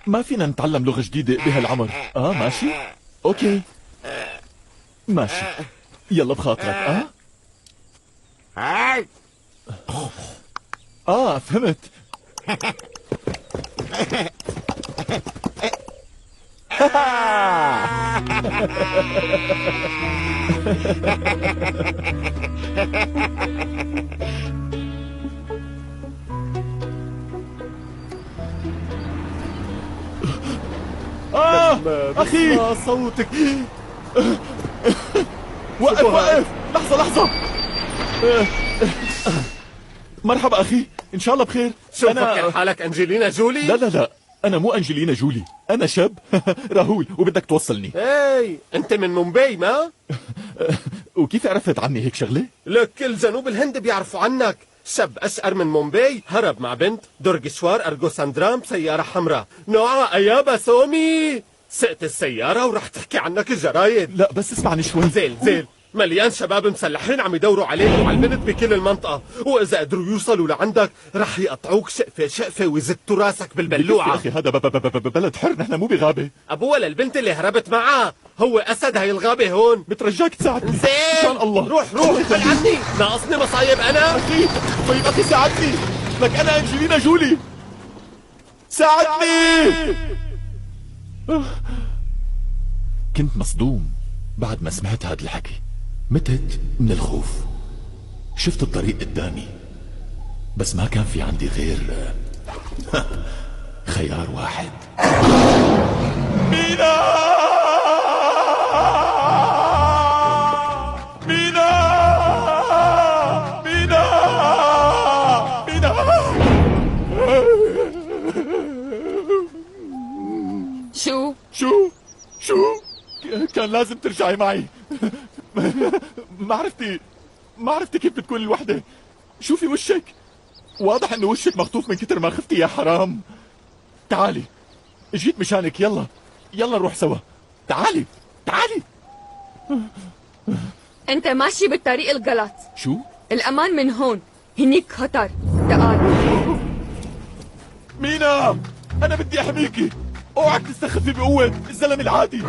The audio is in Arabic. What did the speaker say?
ما فينا نتعلم لغة جديدة بهالعمر. ماشي. اوكي ماشي. يلا بخاطرك. فهمت. أخي صوتك. وقف. لحظة. مرحبا أخي، إن شاء الله بخير. شو فكر حالك أنجلينا جولي؟ لا، أنا مو أنجلينا جولي، أنا شاب راهول وبدك توصلني. أنت من مومباي ما؟ وكيف عرفت عني هيك شغلة؟ لك كل جنوب الهند بيعرفوا عنك. شاب أشقر من مومباي هرب مع بنت دورجشوار أرجو ساندرام بسيارة حمراء نوعها أيابا سومي. سقت السيارة ورح تحكي عنك الجرايد. لا بس اسمعني شوي. زيل مليان شباب مسلحين عم يدوروا عليك وعلى البنت بكل المنطقة، وإذا قدروا يوصلوا لعندك رح يقطعوك شقفة ويزتوا راسك بالبلوعة. يا أخي هذا بلد حر، نحن مو بغابة. أبوها للبنت اللي هربت معها هو أسد هاي الغابة هون. بترجاك تساعدني زين الله. روح خل عني، ناقصني مصايب أنا. أخي طيب أخي ساعدني، لك أنا أنجلينا جولي، ساعدني. كنت مصدوم بعد ما سمعت هذا الحكي، متت من الخوف. شفت الطريق قدامي بس ما كان في عندي غير خيار واحد. مينا شو كان لازم ترجعي معي. ما عرفتي كيف بتكون الوحدة. شوفي وشك، واضح انه وشك مخطوف من كتر ما خفتي يا حرام. تعالي جيت مشانك، يلا نروح سوا. تعالي. انت ماشي بالطريق الغلط. شو؟ الامان من هون، هنيك خطر. تعال. مينا انا بدي احميكي، اوعك تستخفي بقوة الزلمة العادي.